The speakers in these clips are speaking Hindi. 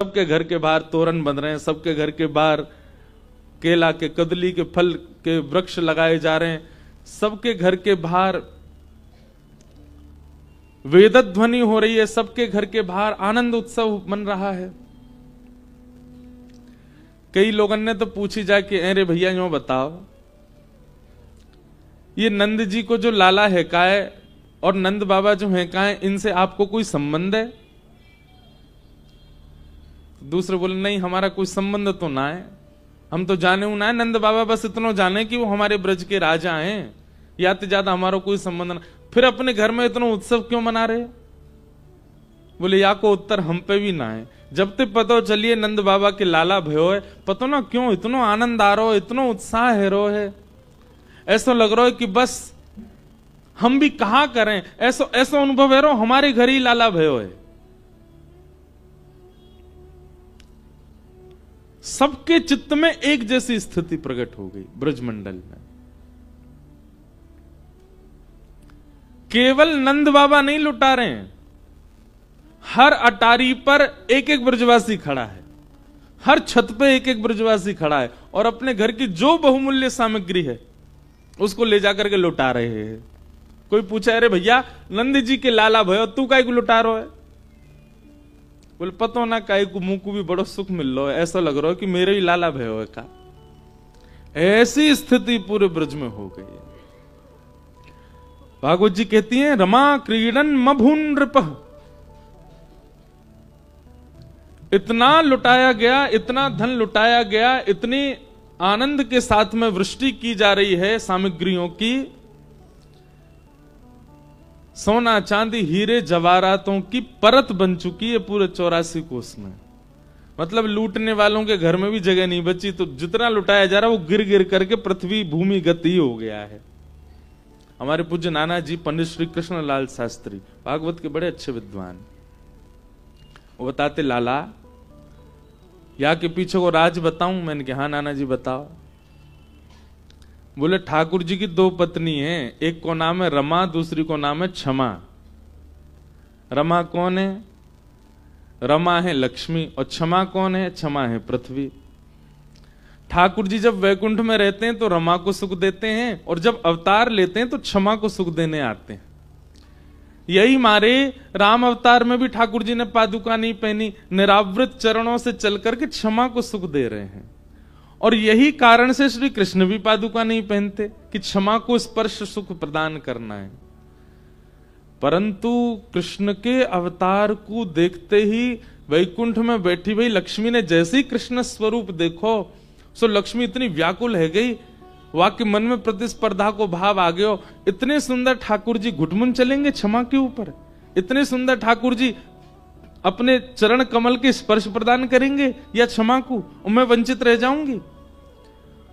सबके घर के बाहर तोरण बन रहे हैं, सबके घर के बाहर केला के कदली के फल के वृक्ष लगाए जा रहे हैं, सबके घर के बाहर वेद ध्वनि हो रही है, सबके घर के बाहर आनंद उत्सव मन रहा है। कई लोगों ने तो पूछी जाए कि अरे भैया यूं बताओ, ये नंद जी को जो लाला है का है और नंद बाबा जो है का है, इनसे आपको कोई संबंध है? दूसरे बोले नहीं, हमारा कोई संबंध तो ना है, हम तो जाने ना है नंद बाबा, बस इतना जाने कि वो हमारे ब्रज के राजा हैं, या तो ज्यादा हमारा कोई संबंध ना। फिर अपने घर में इतना उत्सव क्यों मना रहे? बोले या को उत्तर हम पे भी ना है। जब तक पता चलिए नंद बाबा के लाला भयो है, पता ना क्यों इतना आनंद आ रहा है, इतना उत्साह है रो है, ऐसा लग रहा है कि बस हम भी कहा करें, ऐसा ऐसा अनुभव है रो हमारे घर ही लाला भयो है। सबके चित्त में एक जैसी स्थिति प्रकट हो गई ब्रजमंडल में। केवल नंद बाबा नहीं लुटा रहे हैं, हर अटारी पर एक एक ब्रजवासी खड़ा है, हर छत पे एक एक ब्रजवासी खड़ा है और अपने घर की जो बहुमूल्य सामग्री है उसको ले जाकर के लुटा रहे हैं। कोई पूछा अरे भैया नंद जी के लाला भयो तू काहे को लुटा रहा है? बोले पतो ना काहे को, मुंह को भी बड़ो सुख मिल रहा है, ऐसा लग रहा है कि मेरे ही लाला भयो है का। ऐसी स्थिति पूरे ब्रज में हो गई है। भागवत जी कहती हैं रमा क्रीडन मभुन नृपः, इतना लुटाया गया, इतना धन लुटाया गया, इतनी आनंद के साथ में वृष्टि की जा रही है सामग्रियों की, सोना चांदी हीरे जवाहरातों की परत बन चुकी है पूरे 84 कोस में। मतलब लूटने वालों के घर में भी जगह नहीं बची, तो जितना लुटाया जा रहा है वो गिर गिर करके पृथ्वी भूमिगत ही हो गया है। हमारे पूज्य नाना जी पंडित श्री कृष्ण लाल शास्त्री भागवत के बड़े अच्छे विद्वान, वो बताते लाला या के पीछे को राज बताऊं? मैंने कहा हाँ नाना जी बताओ। बोले ठाकुर जी की 2 पत्नी हैं, एक को नाम है रमा, दूसरी को नाम है क्षमा। रमा कौन है? रमा है लक्ष्मी। और क्षमा कौन है? क्षमा है पृथ्वी। ठाकुर जी जब वैकुंठ में रहते हैं तो रमा को सुख देते हैं, और जब अवतार लेते हैं तो क्षमा को सुख देने आते हैं। यही मारे राम अवतार में भी ठाकुर जी ने पादुका नहीं पहनी, निरावृत चरणों से चल करके क्षमा को सुख दे रहे हैं। और यही कारण से श्री कृष्ण भी पादुका नहीं पहनते कि क्षमा को स्पर्श सुख प्रदान करना है। परंतु कृष्ण के अवतार को देखते ही वैकुंठ में बैठी हुई लक्ष्मी ने जैसे ही कृष्ण स्वरूप देखो, सो लक्ष्मी इतनी व्याकुल है गई, वाक्य मन में प्रतिस्पर्धा को भाव आ गयो। इतने सुंदर ठाकुर जी घुटमुन चलेंगे क्षमा के ऊपर? इतने सुंदर ठाकुर जी अपने चरण कमल के स्पर्श प्रदान करेंगे या क्षमा को? मैं वंचित रह जाऊंगी?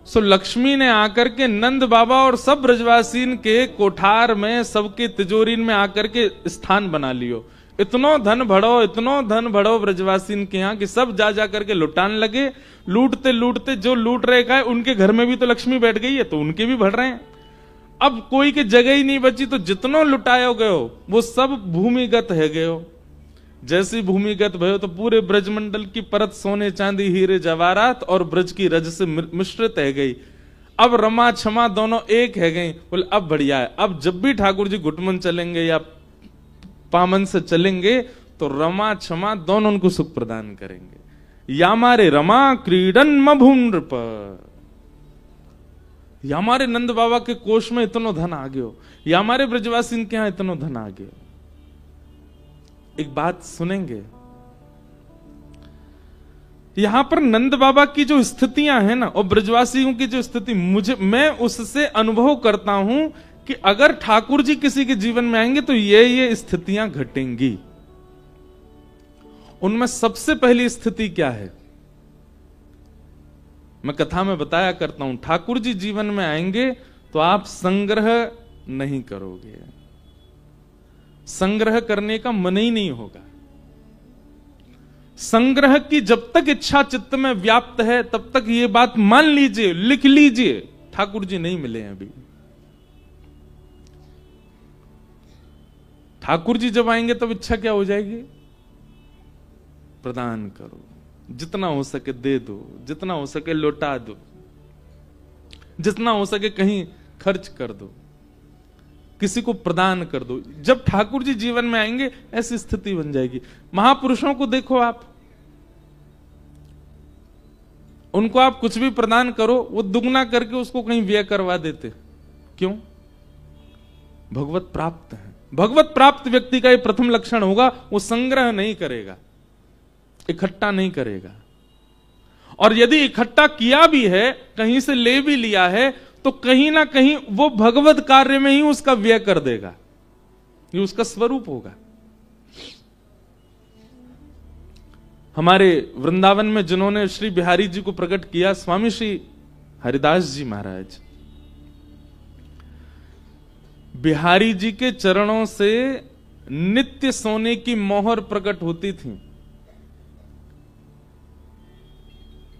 सो लक्ष्मी ने आकर के नंद बाबा और सब ब्रजवासीन के कोठार में, सबके तिजोरी में आकर के स्थान बना लियो। इतनो धन भड़ो, इतनो धन भड़ो ब्रजवासीन के यहाँ कि सब जा जा करके लुटान लगे। लूटते लूटते जो लूट रहे का है, उनके घर में भी तो लक्ष्मी बैठ गई है, तो उनके भी बढ़ रहे हैं। अब कोई की जगह ही नहीं बची, तो जितनो लुटायो गयो वो सब भूमिगत है गयो। जैसी भूमिगत भयो तो पूरे ब्रजमंडल की परत सोने चांदी हीरे जवाहरात और ब्रज की रज से मिश्रित है गई। अब रमा क्षमा दोनों एक है गई। बोले अब बढ़िया है, अब जब भी ठाकुर जी घुटमन चलेंगे या पामन से चलेंगे तो रमा क्षमा दोनों उनको सुख प्रदान करेंगे। या मारे रमा क्रीडन मभुन नृप, या हमारे नंद बाबा के कोष में इतना धन आ गयो, या हमारे ब्रजवासी के यहां इतना धन आ गयो। एक बात सुनेंगे, यहां पर नंद बाबा की जो स्थितियां हैं ना और ब्रजवासियों की जो स्थिति, मैं उससे अनुभव करता हूं कि अगर ठाकुर जी किसी के जीवन में आएंगे तो ये स्थितियां घटेंगी। उनमें सबसे पहली स्थिति क्या है? मैं कथा में बताया करता हूं, ठाकुर जी जीवन में आएंगे तो आप संग्रह नहीं करोगे, संग्रह करने का मन ही नहीं होगा। संग्रह की जब तक इच्छा चित्त में व्याप्त है तब तक ये बात मान लीजिए, लिख लीजिए, ठाकुर जी नहीं मिले हैं अभी। ठाकुर जी जब आएंगे तब इच्छा क्या हो जाएगी? प्रदान करो। जितना हो सके दे दो, जितना हो सके लौटा दो, जितना हो सके कहीं खर्च कर दो, किसी को प्रदान कर दो। जब ठाकुर जी जीवन में आएंगे ऐसी स्थिति बन जाएगी। महापुरुषों को देखो आप, उनको आप कुछ भी प्रदान करो, वो दुगना करके उसको कहीं व्यय करवा देते। क्यों? भगवत प्राप्त है। भगवत प्राप्त व्यक्ति का ये प्रथम लक्षण होगा, वो संग्रह नहीं करेगा, इकट्ठा नहीं करेगा। और यदि इकट्ठा किया भी है, कहीं से ले भी लिया है, तो कहीं ना कहीं वो भगवत कार्य में ही उसका व्यय कर देगा। ये उसका स्वरूप होगा। हमारे वृंदावन में जिन्होंने श्री बिहारी जी को प्रकट किया, स्वामी श्री हरिदास जी महाराज, बिहारी जी के चरणों से नित्य सोने की मोहर प्रकट होती थी।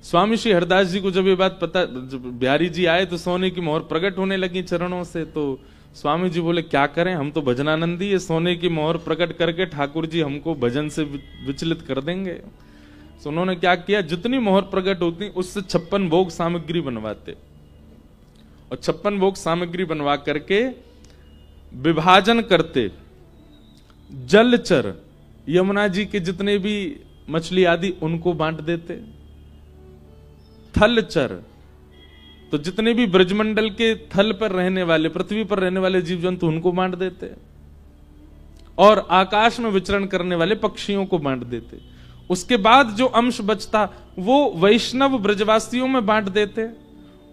स्वामी श्री हरदास जी को जब ये बात पता, जब बिहारी जी आए तो सोने की मोहर प्रकट होने लगी चरणों से, तो स्वामी जी बोले क्या करें, हम तो भजनानंदी, ये सोने की मोहर प्रकट करके ठाकुर जी हमको भजन से विचलित कर देंगे। तो उन्होंने क्या किया, जितनी मोहर प्रकट होती उससे 56 भोग सामग्री बनवाते, और 56 भोग सामग्री बनवा करके विभाजन करते। जलचर यमुना जी के जितने भी मछली आदि उनको बांट देते। थलचर तो जितने भी ब्रजमंडल के थल पर रहने वाले, पृथ्वी पर रहने वाले जीव जंतु उनको बांट देते, और आकाश में विचरण करने वाले पक्षियों को बांट देते। उसके बाद जो अंश बचता वो वैष्णव ब्रजवासियों में बांट देते।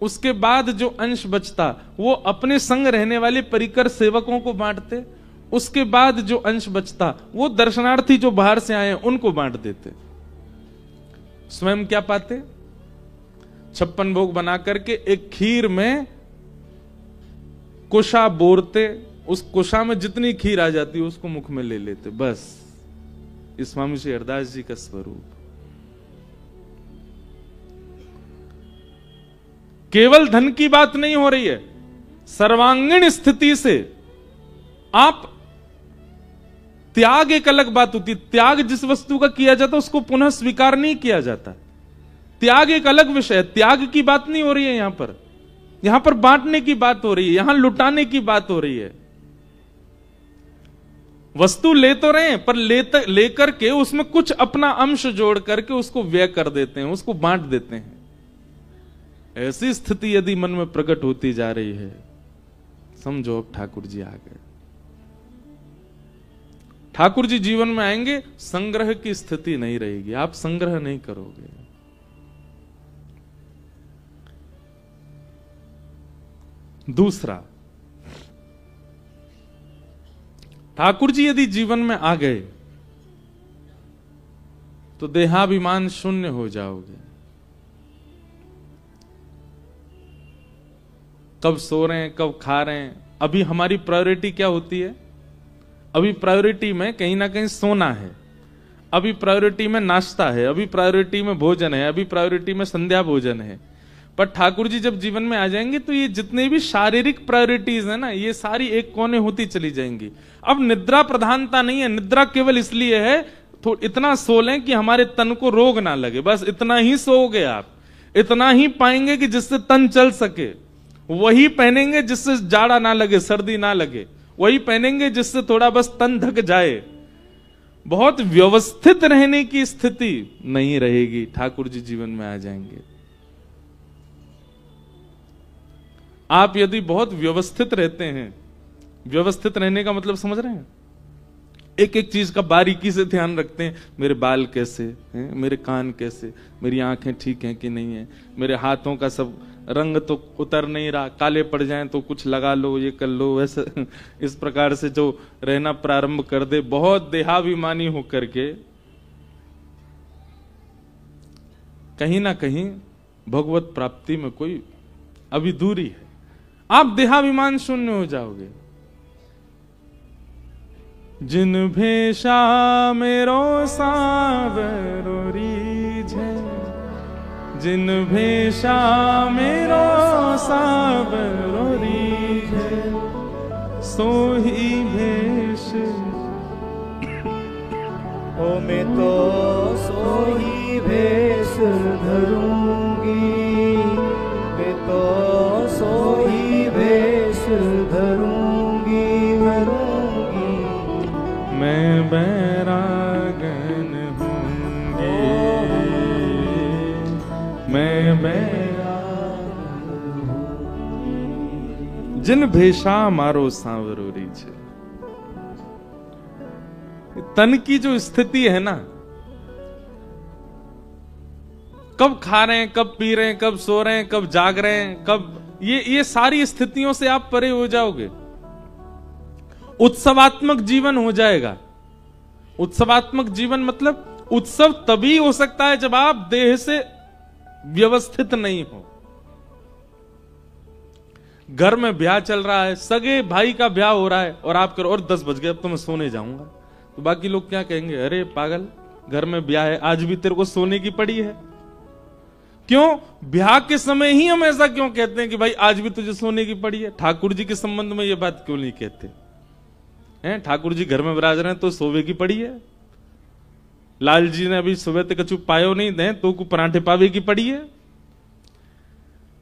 उसके बाद जो अंश बचता वो अपने संग रहने वाले परिकर सेवकों को बांटते। उसके बाद जो अंश बचता वो दर्शनार्थी जो बाहर से आए उनको बांट देते। स्वयं क्या पाते? 56 भोग बना करके एक खीर में कुशा बोरते, उस कुशा में जितनी खीर आ जाती उसको मुख में ले लेते। बस इस स्वामी श्री हरदास जी का स्वरूप। केवल धन की बात नहीं हो रही है, सर्वांगीण स्थिति से आप त्याग, एक अलग बात होती है। त्याग जिस वस्तु का किया जाता उसको पुनः स्वीकार नहीं किया जाता। त्याग एक अलग विषय है, त्याग की बात नहीं हो रही है यहां पर। यहां पर बांटने की बात हो रही है, यहां लुटाने की बात हो रही है। वस्तु ले तो रहे हैं, पर लेकर के उसमें कुछ अपना अंश जोड़ करके उसको व्यय कर देते हैं, उसको बांट देते हैं। ऐसी स्थिति यदि मन में प्रकट होती जा रही है, समझो अब ठाकुर जी आ गए। ठाकुर जी जीवन में आएंगे, संग्रह की स्थिति नहीं रहेगी, आप संग्रह नहीं करोगे। दूसरा, ठाकुर जी यदि जीवन में आ गए तो देहाभिमान शून्य हो जाओगे। कब सो रहे हैं, कब खा रहे हैं, अभी हमारी प्रायोरिटी क्या होती है? अभी प्रायोरिटी में कहीं ना कहीं सोना है, अभी प्रायोरिटी में नाश्ता है, अभी प्रायोरिटी में भोजन है, अभी प्रायोरिटी में संध्या भोजन है। पर ठाकुर जी जब जीवन में आ जाएंगे तो ये जितने भी शारीरिक प्रायोरिटीज है ना, ये सारी एक कोने होती चली जाएंगी। अब निद्रा प्रधानता नहीं है, निद्रा केवल इसलिए है तो इतना सो लें कि हमारे तन को रोग ना लगे, बस इतना ही सोओगे आप। इतना ही पाएंगे कि जिससे तन चल सके, वही पहनेंगे जिससे जाड़ा ना लगे, सर्दी ना लगे, वही पहनेंगे जिससे थोड़ा बस तन ढक जाए। बहुत व्यवस्थित रहने की स्थिति नहीं रहेगी, ठाकुर जी जीवन में आ जाएंगे। आप यदि बहुत व्यवस्थित रहते हैं, व्यवस्थित रहने का मतलब समझ रहे हैं, एक एक चीज का बारीकी से ध्यान रखते हैं, मेरे बाल कैसे हैं, मेरे कान कैसे, मेरी आंखें ठीक हैं कि नहीं है, मेरे हाथों का सब रंग तो उतर नहीं रहा, काले पड़ जाएं तो कुछ लगा लो, ये कर लो, वैसे इस प्रकार से जो रहना प्रारंभ कर दे, बहुत देहाभिमानी होकर के कहीं ना कहीं भगवत प्राप्ति में कोई अभी दूरी है। आप देहाभिमान शून्य हो जाओगे। जिन भेषा मेरो सावरो रीझे, जिन भेषा मेरो सावरो रीझे, सोही भेष ओ में तो सोही भेष करूंगी, मैं तो सोई भेष धरूंगी, धरूंगी। मैं बैरागन हूँगी, मैं बैरागन हूँगी। जिन भेषा मारो सांवरोरी छे। तन की जो स्थिति है ना, कब खा रहे हैं, कब पी रहे हैं, कब सो रहे हैं, कब जाग रहे हैं, कब ये सारी स्थितियों से आप परे हो जाओगे। उत्सवात्मक जीवन हो जाएगा। उत्सवात्मक जीवन मतलब उत्सव तभी हो सकता है जब आप देह से व्यवस्थित नहीं हो। घर में ब्याह चल रहा है, सगे भाई का ब्याह हो रहा है और आप करो और 10 बज गए, अब तो मैं सोने जाऊंगा, तो बाकी लोग क्या कहेंगे, अरे पागल, घर में ब्याह है, आज भी तेरे को सोने की पड़ी है। क्यों? ब्याह के समय ही हम ऐसा क्यों कहते हैं कि भाई आज भी तुझे सोने की पड़ी है? ठाकुर जी के संबंध में ये बात क्यों नहीं कहते हैं? ठाकुर जी घर में विराज रहे हैं तो सोवे की पड़ी है। लाल जी ने अभी सुबह तक कछु पायो नहीं दे तो को पराठे पावे की पड़ी है।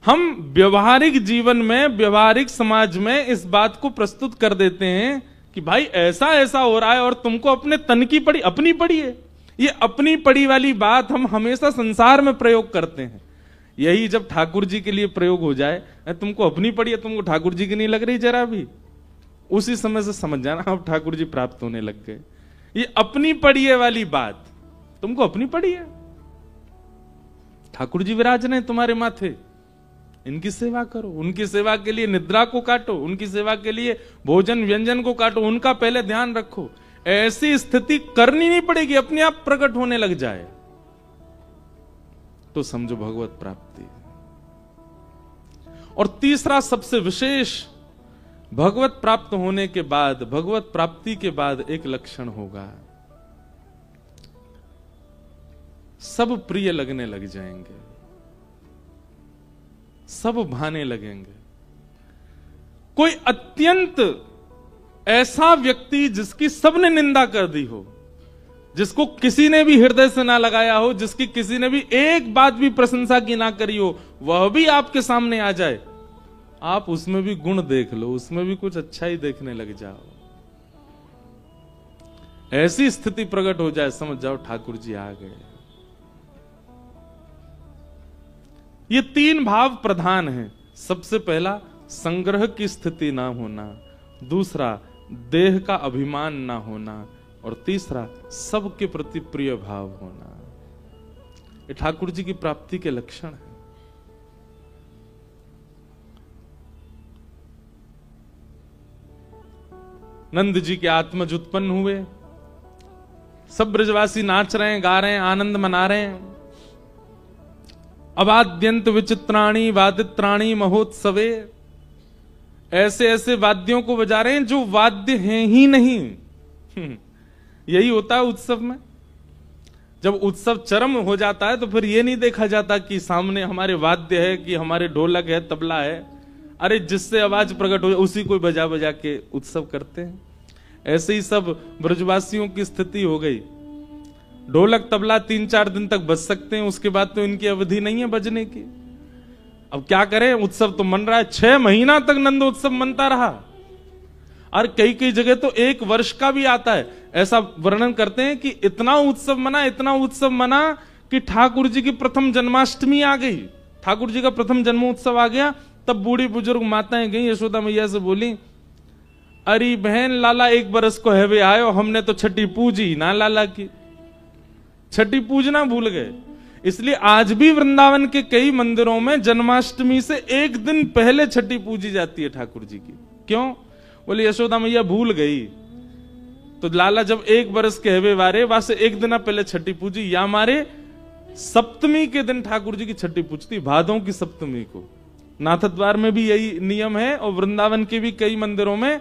हम व्यवहारिक जीवन में, व्यवहारिक समाज में इस बात को प्रस्तुत कर देते हैं कि भाई ऐसा ऐसा हो रहा है और तुमको अपने तन की पड़ी, अपनी पड़ी है। ये अपनी पड़ी वाली बात हम हमेशा संसार में प्रयोग करते हैं। यही जब ठाकुर जी के लिए प्रयोग हो जाए, तुमको अपनी पड़ी है, तुमको ठाकुर जी की नहीं लग रही जरा भी, उसी समय से समझ जाना अब ठाकुर जी प्राप्त होने लग गए। ये अपनी पड़ी है वाली बात, तुमको अपनी पड़ी है। ठाकुर जी विराज रहे तुम्हारे माथे, इनकी सेवा करो, उनकी सेवा के लिए निद्रा को काटो, उनकी सेवा के लिए भोजन व्यंजन को काटो, उनका पहले ध्यान रखो। ऐसी स्थिति करनी नहीं पड़ेगी, अपने आप प्रकट होने लग जाए तो समझो भगवत प्राप्ति। और तीसरा सबसे विशेष, भगवत प्राप्त होने के बाद, भगवत प्राप्ति के बाद एक लक्षण होगा, सब प्रिय लगने लग जाएंगे, सब भाने लगेंगे। कोई अत्यंत ऐसा व्यक्ति जिसकी सबने निंदा कर दी हो, जिसको किसी ने भी हृदय से ना लगाया हो, जिसकी किसी ने भी एक बात भी प्रशंसा की ना करी हो, वह भी आपके सामने आ जाए, आप उसमें भी गुण देख लो, उसमें भी कुछ अच्छा ही देखने लग जाओ। ऐसी स्थिति प्रकट हो जाए, समझ जाओ ठाकुर जी आ गए। ये 3 भाव प्रधान हैं। सबसे पहला, संग्रह की स्थिति ना होना, दूसरा, देह का अभिमान ना होना, और तीसरा, सबके प्रति प्रिय भाव होना। ये ठाकुर जी की प्राप्ति के लक्षण है। नंद जी के आत्मज उत्पन्न हुए, सब ब्रजवासी नाच रहे हैं, गा रहे हैं, आनंद मना रहे हैं। अवाद्यंत विचित्राणी वादित्राणी महोत्सवे, ऐसे ऐसे वाद्यों को बजा रहे हैं जो वाद्य हैं ही नहीं। यही होता है उत्सव में। जब उत्सव चरम हो जाता है तो फिर यह नहीं देखा जाता कि सामने हमारे वाद्य है, कि हमारे ढोलक है, तबला है। अरे जिससे आवाज प्रकट हो उसी को बजा बजा के उत्सव करते हैं। ऐसे ही सब ब्रजवासियों की स्थिति हो गई। ढोलक तबला 3-4 दिन तक बज सकते हैं, उसके बाद तो इनकी अवधि नहीं है बजने की। अब क्या करें, उत्सव तो मन रहा है। 6 महीना तक नंदोत्सव मनता रहा, और कई कई जगह तो 1 वर्ष का भी आता है। ऐसा वर्णन करते हैं कि इतना उत्सव मना, इतना उत्सव मना कि ठाकुर जी की प्रथम जन्माष्टमी आ गई, ठाकुर जी का प्रथम जन्मोत्सव आ गया। तब बूढ़ी बुजुर्ग माताएं गई यशोदा मैया से, बोली, अरे बहन, लाला 1 बरस को हैवे आयो, हमने तो छठी पूजी ना लाला की, छठी पूजना भूल गए। इसलिए आज भी वृंदावन के कई मंदिरों में जन्माष्टमी से 1 दिन पहले छठी पूजी जाती है ठाकुर जी की। क्यों? बोले यशोदा मैया भूल गई, तो लाला जब 1 बरस के हवे वारे, वहां से 1 दिन पहले छठी पूजी। या हमारे सप्तमी के दिन ठाकुर जी की छठी पूजती, भादों की सप्तमी को। नाथद्वार में भी यही नियम है, और वृंदावन के भी कई मंदिरों में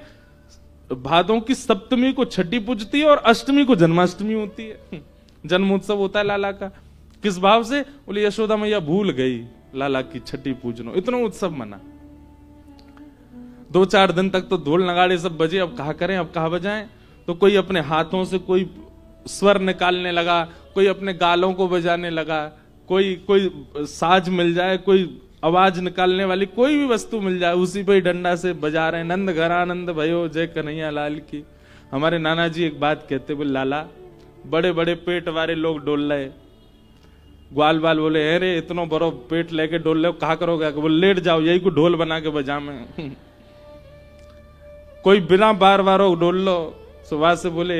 भादों की सप्तमी को छठी पूजती है और अष्टमी को जन्माष्टमी होती है, जन्मोत्सव होता है लाला का। किस भाव से? बोले यशोदा मैया भूल गई लाला की छठी पूजनो, इतना उत्सव मना। 2-4 दिन तक तो ढोल नगाड़े सब बजे। अब कहा करें, अब कहा बजाएं? तो कोई अपने हाथों से कोई स्वर निकालने लगा, कोई अपने गालों को बजाने लगा, कोई साज मिल जाए, कोई आवाज निकालने वाली कोई भी वस्तु मिल जाए, उसी पे ही डंडा से बजा रहे हैं, नंद घर आनंद भयो जय कन्हैया लाल की। हमारे नाना जी एक बात कहते, बोले लाला बड़े बड़े पेट वाले लोग डोल रहे। ग्वाल बाल बोले अरे इतना बड़ो पेट लेके डोल रहे हो, कहा करोगे? बोले लेट जाओ, यही को ढोल बना के बजा में। कोई बिना बार बार डोल लो। सुबह से बोले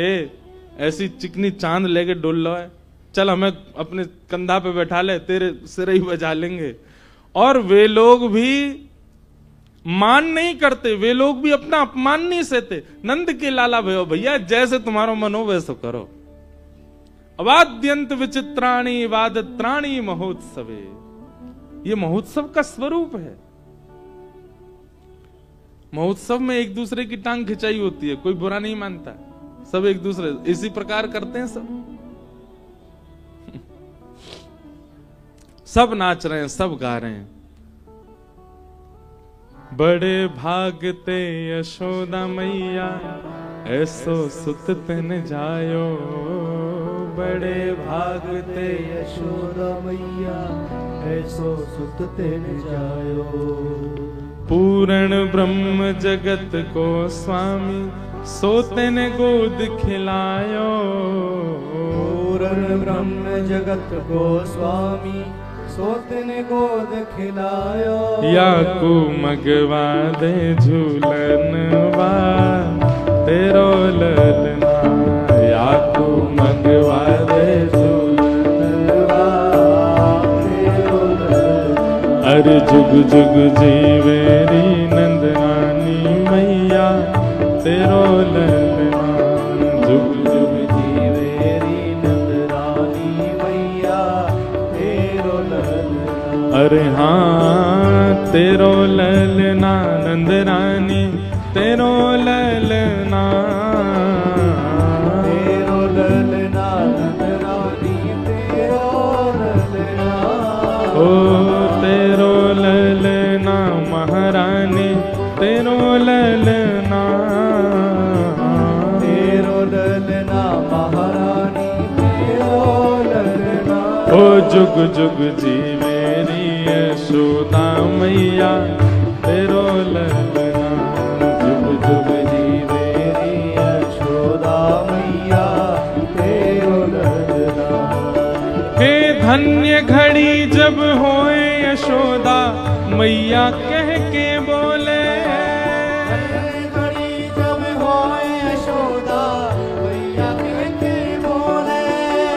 ऐसी चिकनी चांद लेके डोल लो है, चल हमें अपने कंधा पे बैठा ले, तेरे सिर ही बजा लेंगे। और वे लोग भी मान नहीं करते, वे लोग भी अपना अपमान नहीं सहते। नंद के लाला भयो भैया जैसे तुम्हारा मन हो वैसे करो। अवाद्यंत विचित्राणी वादत्राणी महोत्सवे, ये महोत्सव का स्वरूप है। महोत्सव में एक दूसरे की टांग खिंचाई होती है, कोई बुरा नहीं मानता, सब एक दूसरे इसी प्रकार करते हैं। सब नाच रहे हैं, सब गा रहे हैं। बड़े भागते यशोदा मैया ऐसो सुत तन जायो। बड़े भागते यशोदा मैया ऐसो सुत तन जायो। पूर्ण ब्रह्म जगत को स्वामी सोते ने गोद खिलायो। पूर्ण ब्रह्म जगत को स्वामी सोते ने गोद खिलायो। या को मगवा दे झूलनवा तेरो ललना। या को मगवा दे झूलनवा तेरो ललना। अरे जुग जुग जीवेरी नंदरानी मैया तेरो ललना। जुग जुग जीवेरी नंदरानी मैया तेरो ललना। अरे हाँ तेरो ललना नंदरानी तेरो ललना। तेरो ललना नंदरानी तेरो ललना। ओ तेरो ललना महारानी तेरो ललना। तेरो ललना महारानी तेरो ललना। ओ जुग जुग जी मेरी यशोदा मैया तेरो ललना। जुग जुग जी मेरी यशोदा मैया तेरो ललना। हे धन्य घड़ी जब होए यशोदा मैया कह के बोले। घड़ी जब होए यशोदा मैया कह के बोले।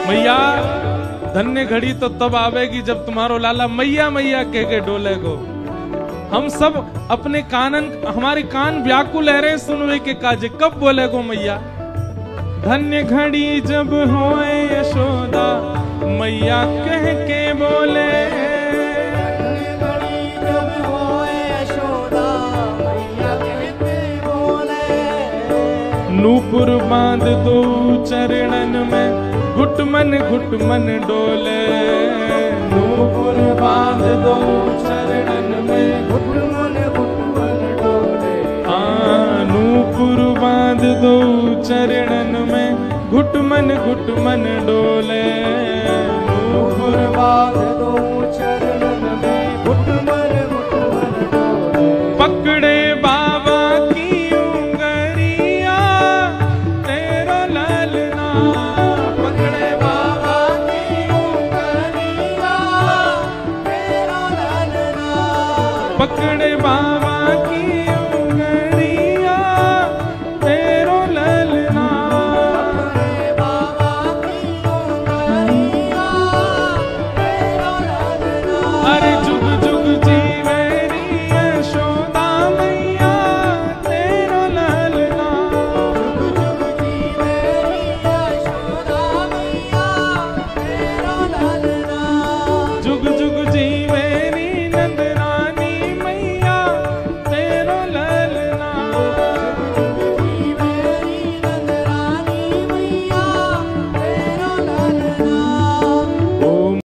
मैया धन्य घड़ी तो तब आवेगी जब तुम्हारो लाला मैया मैया कह के डोले गो। हम सब अपने कानन, हमारे कान व्याकुल है रहे सुनवे के काजे, कब बोले गो मैया। धन्य घड़ी जब होए यशोदा मैया कह के बोले। घड़ी जब होए यशोदा मैया कह के बोले। नूपुर बांध दो चरणन में घुटमन घुटमन डोले। नूपुर बांध दो चरणन में घुटमन घुटमन डोले। हाँ नूपुर बांध दो चरणन में घुटमन घुटमन डोले। नूपुर बांध दो चरणन में घुटमन घुटमन डोले। पकड़े बाबा की उंगरिया तेरो ललना। पकड़े बाबा की उंगलियां तेरो ललना। पकड़े बाबा